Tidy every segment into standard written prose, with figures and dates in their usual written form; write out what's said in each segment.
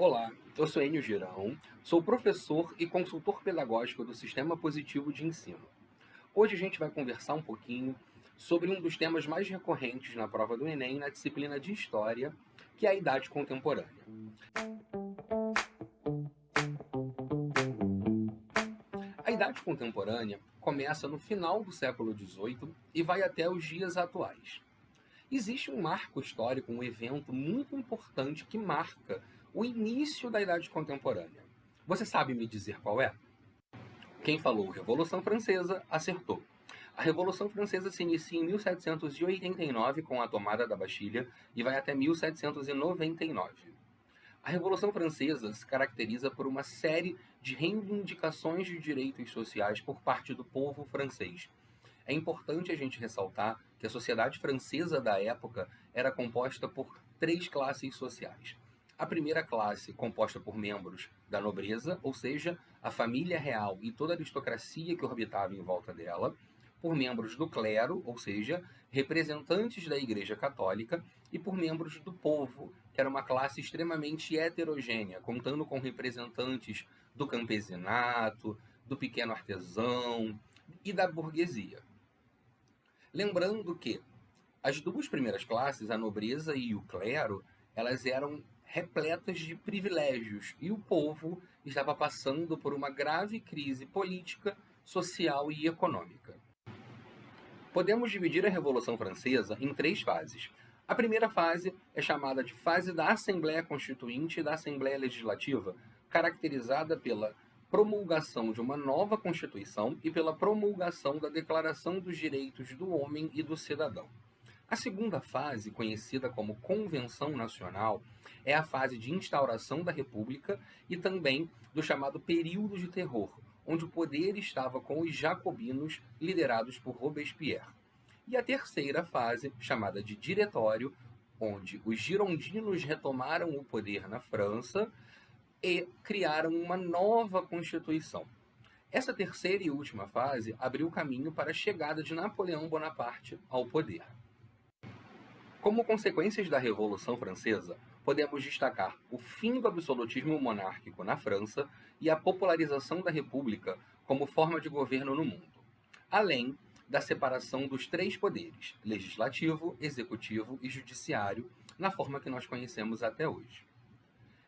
Olá, eu sou Enio Girão, sou professor e consultor pedagógico do Sistema Positivo de Ensino. Hoje a gente vai conversar um pouquinho sobre um dos temas mais recorrentes na prova do Enem na disciplina de História, que é a Idade Contemporânea. A Idade Contemporânea começa no final do século XVIII e vai até os dias atuais. Existe um marco histórico, um evento muito importante que marca o início da Idade Contemporânea. Você sabe me dizer qual é? Quem falou Revolução Francesa acertou. A Revolução Francesa se inicia em 1789 com a tomada da Bastilha e vai até 1799. A Revolução Francesa se caracteriza por uma série de reivindicações de direitos sociais por parte do povo francês. É importante a gente ressaltar que a sociedade francesa da época era composta por três classes sociais. A primeira classe, composta por membros da nobreza, ou seja, a família real e toda a aristocracia que orbitava em volta dela, por membros do clero, ou seja, representantes da Igreja Católica, e por membros do povo, que era uma classe extremamente heterogênea, contando com representantes do campesinato, do pequeno artesão e da burguesia. Lembrando que as duas primeiras classes, a nobreza e o clero, elas eram repletas de privilégios e o povo estava passando por uma grave crise política, social e econômica. Podemos dividir a Revolução Francesa em três fases. A primeira fase é chamada de fase da Assembleia Constituinte e da Assembleia Legislativa, caracterizada pela promulgação de uma nova Constituição e pela promulgação da Declaração dos Direitos do Homem e do Cidadão. A segunda fase, conhecida como Convenção Nacional, é a fase de instauração da República e também do chamado Período de Terror, onde o poder estava com os jacobinos liderados por Robespierre. E a terceira fase, chamada de Diretório, onde os girondinos retomaram o poder na França e criaram uma nova Constituição. Essa terceira e última fase abriu o caminho para a chegada de Napoleão Bonaparte ao poder. Como consequências da Revolução Francesa, podemos destacar o fim do absolutismo monárquico na França e a popularização da República como forma de governo no mundo, além da separação dos três poderes, legislativo, executivo e judiciário, na forma que nós conhecemos até hoje.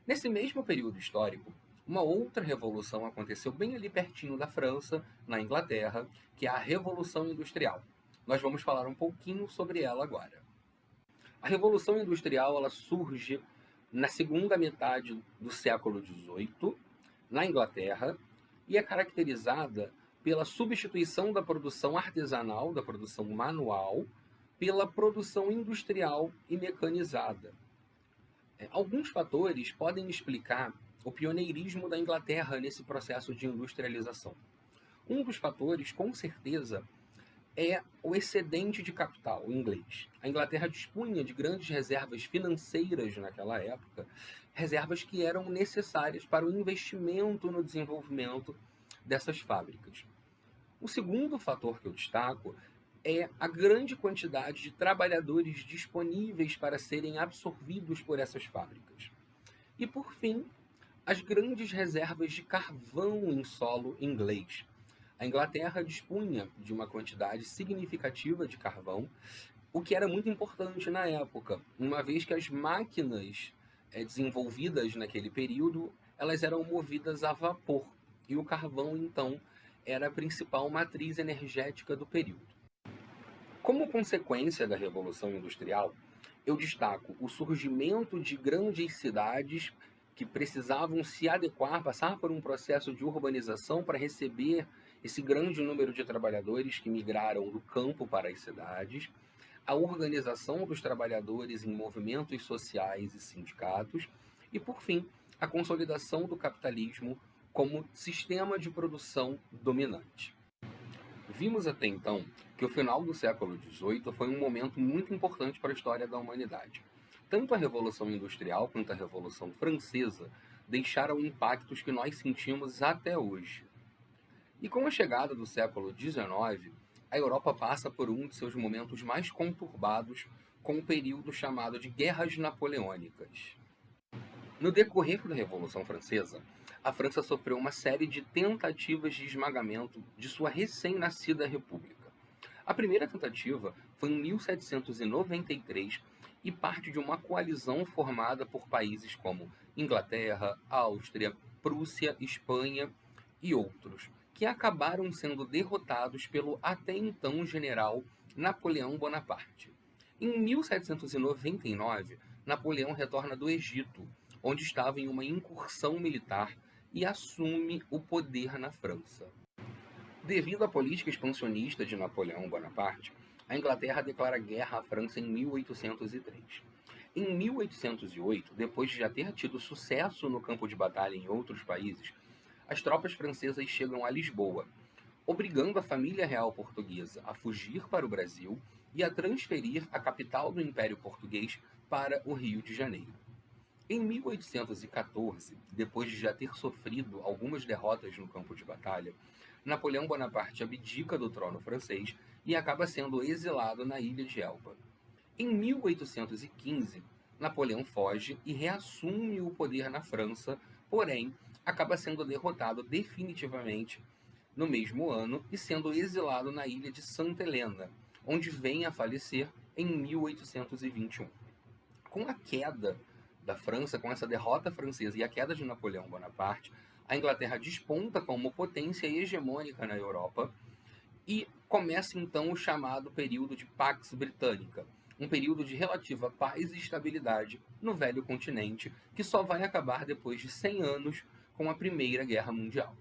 Nesse mesmo período histórico, uma outra revolução aconteceu bem ali pertinho da França, na Inglaterra, que é a Revolução Industrial. Nós vamos falar um pouquinho sobre ela agora. A Revolução Industrial ela surge na segunda metade do século XVIII, na Inglaterra, e é caracterizada pela substituição da produção artesanal, da produção manual, pela produção industrial e mecanizada. Alguns fatores podem explicar o pioneirismo da Inglaterra nesse processo de industrialização. Um dos fatores, com certeza, é o excedente de capital inglês. A Inglaterra dispunha de grandes reservas financeiras naquela época, reservas que eram necessárias para o investimento no desenvolvimento dessas fábricas. O segundo fator que eu destaco é a grande quantidade de trabalhadores disponíveis para serem absorvidos por essas fábricas. E, por fim, as grandes reservas de carvão em solo inglês. A Inglaterra dispunha de uma quantidade significativa de carvão, o que era muito importante na época, uma vez que as máquinas desenvolvidas naquele período, elas eram movidas a vapor, e o carvão, então, era a principal matriz energética do período. Como consequência da Revolução Industrial, eu destaco o surgimento de grandes cidades que precisavam se adequar, passar por um processo de urbanização para receber esse grande número de trabalhadores que migraram do campo para as cidades, a organização dos trabalhadores em movimentos sociais e sindicatos, e, por fim, a consolidação do capitalismo como sistema de produção dominante. Vimos até então que o final do século XVIII foi um momento muito importante para a história da humanidade. Tanto a Revolução Industrial quanto a Revolução Francesa deixaram impactos que nós sentimos até hoje. E com a chegada do século XIX, a Europa passa por um de seus momentos mais conturbados, com um período chamado de Guerras Napoleônicas. No decorrer da Revolução Francesa, a França sofreu uma série de tentativas de esmagamento de sua recém-nascida república. A primeira tentativa foi em 1793 e parte de uma coalizão formada por países como Inglaterra, Áustria, Prússia, Espanha e outros, que acabaram sendo derrotados pelo até então general Napoleão Bonaparte. Em 1799, Napoleão retorna do Egito, onde estava em uma incursão militar, e assume o poder na França. Devido à política expansionista de Napoleão Bonaparte, a Inglaterra declara guerra à França em 1803. Em 1808, depois de já ter tido sucesso no campo de batalha em outros países, as tropas francesas chegam a Lisboa, obrigando a família real portuguesa a fugir para o Brasil e a transferir a capital do Império Português para o Rio de Janeiro. Em 1814, depois de já ter sofrido algumas derrotas no campo de batalha, Napoleão Bonaparte abdica do trono francês e acaba sendo exilado na ilha de Elba. Em 1815, Napoleão foge e reassume o poder na França, porém acaba sendo derrotado definitivamente no mesmo ano e sendo exilado na ilha de Santa Helena, onde vem a falecer em 1821. Com a queda da França, com essa derrota francesa e a queda de Napoleão Bonaparte, a Inglaterra desponta como potência hegemônica na Europa e começa então o chamado período de Pax Britânica, um período de relativa paz e estabilidade no velho continente, que só vai acabar depois de 100 anos com a Primeira Guerra Mundial.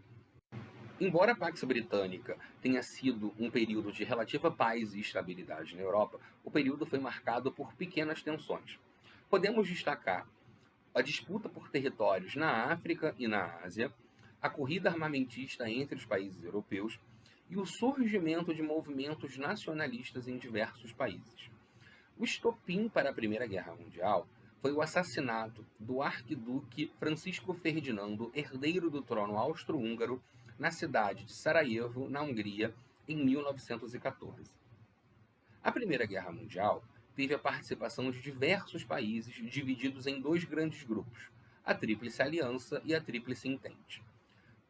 Embora a Pax Britânica tenha sido um período de relativa paz e estabilidade na Europa, o período foi marcado por pequenas tensões. Podemos destacar a disputa por territórios na África e na Ásia, a corrida armamentista entre os países europeus e o surgimento de movimentos nacionalistas em diversos países. O estopim para a Primeira Guerra Mundial foi o assassinato do arquiduque Francisco Ferdinando, herdeiro do trono austro-húngaro, na cidade de Sarajevo, na Hungria, em 1914. A Primeira Guerra Mundial teve a participação de diversos países divididos em dois grandes grupos, a Tríplice Aliança e a Tríplice Entente.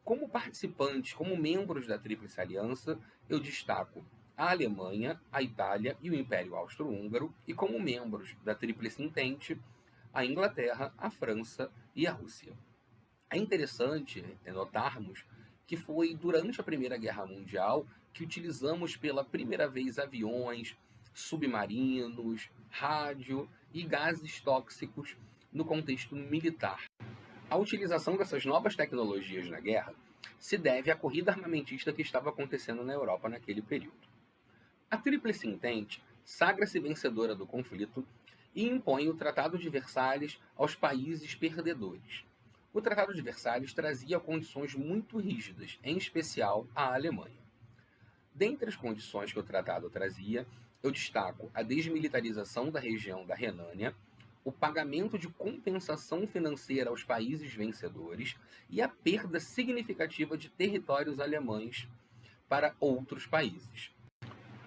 Como participantes, como membros da Tríplice Aliança, eu destaco a Alemanha, a Itália e o Império Austro-Húngaro, e como membros da Tríplice Entente, a Inglaterra, a França e a Rússia. É interessante notarmos que foi durante a Primeira Guerra Mundial que utilizamos pela primeira vez aviões, submarinos, rádio e gases tóxicos no contexto militar. A utilização dessas novas tecnologias na guerra se deve à corrida armamentista que estava acontecendo na Europa naquele período. A Tríplice Entente sagra-se vencedora do conflito e impõe o Tratado de Versalhes aos países perdedores. O Tratado de Versalhes trazia condições muito rígidas, em especial à Alemanha. Dentre as condições que o tratado trazia, eu destaco a desmilitarização da região da Renânia, o pagamento de compensação financeira aos países vencedores e a perda significativa de territórios alemães para outros países.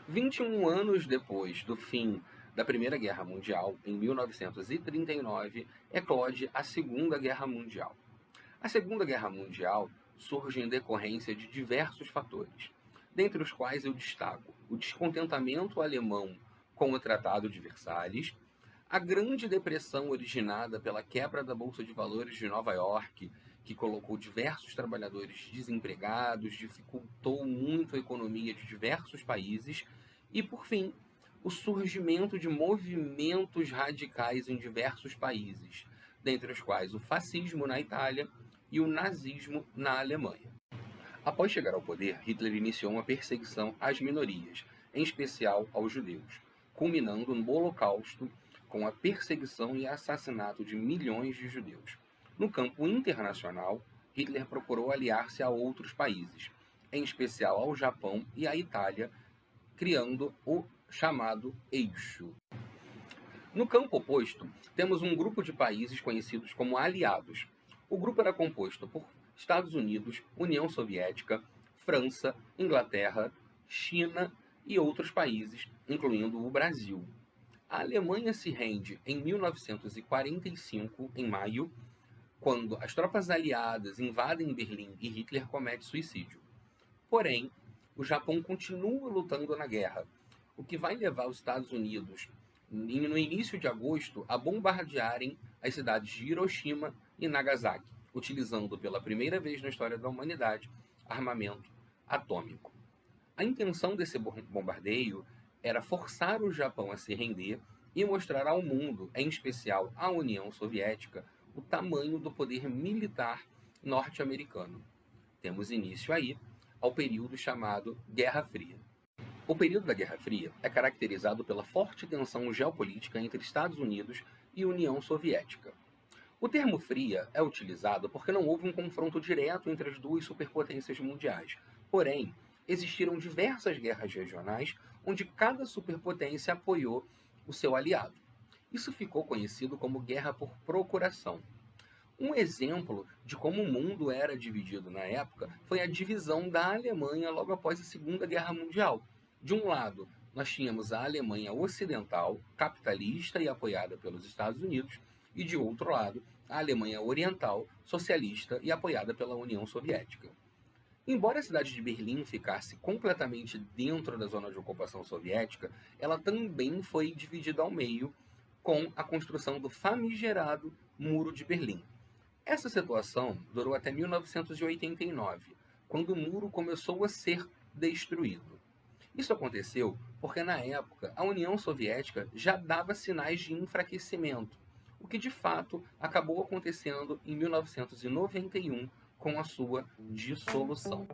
21 anos depois do fim da Primeira Guerra Mundial, em 1939, eclode a Segunda Guerra Mundial. A Segunda Guerra Mundial surge em decorrência de diversos fatores, dentre os quais eu destaco o descontentamento alemão com o Tratado de Versalhes, a Grande Depressão originada pela quebra da Bolsa de Valores de Nova York, que colocou diversos trabalhadores desempregados, dificultou muito a economia de diversos países, e, por fim, o surgimento de movimentos radicais em diversos países, dentre os quais o fascismo na Itália e o nazismo na Alemanha. Após chegar ao poder, Hitler iniciou uma perseguição às minorias, em especial aos judeus, culminando no Holocausto, com a perseguição e assassinato de milhões de judeus. No campo internacional, Hitler procurou aliar-se a outros países, em especial ao Japão e à Itália, criando o chamado Eixo. No campo oposto, temos um grupo de países conhecidos como aliados. O grupo era composto por Estados Unidos, União Soviética, França, Inglaterra, China e outros países, incluindo o Brasil. A Alemanha se rende em 1945, em maio, quando as tropas aliadas invadem Berlim e Hitler comete suicídio. Porém, o Japão continua lutando na guerra, o que vai levar os Estados Unidos, no início de agosto, a bombardearem as cidades de Hiroshima e Nagasaki, utilizando pela primeira vez na história da humanidade armamento atômico. A intenção desse bombardeio era forçar o Japão a se render e mostrar ao mundo, em especial à União Soviética, o tamanho do poder militar norte-americano. Temos início aí ao período chamado Guerra Fria. O período da Guerra Fria é caracterizado pela forte tensão geopolítica entre Estados Unidos e União Soviética. O termo fria é utilizado porque não houve um confronto direto entre as duas superpotências mundiais. Porém, existiram diversas guerras regionais onde cada superpotência apoiou o seu aliado. Isso ficou conhecido como guerra por procuração. Um exemplo de como o mundo era dividido na época foi a divisão da Alemanha logo após a Segunda Guerra Mundial. De um lado, nós tínhamos a Alemanha Ocidental, capitalista e apoiada pelos Estados Unidos, e de outro lado, a Alemanha Oriental, socialista e apoiada pela União Soviética. Embora a cidade de Berlim ficasse completamente dentro da zona de ocupação soviética, ela também foi dividida ao meio com a construção do famigerado Muro de Berlim. Essa situação durou até 1989, quando o muro começou a ser destruído. Isso aconteceu porque, na época, a União Soviética já dava sinais de enfraquecimento, o que de fato acabou acontecendo em 1991 com a sua dissolução.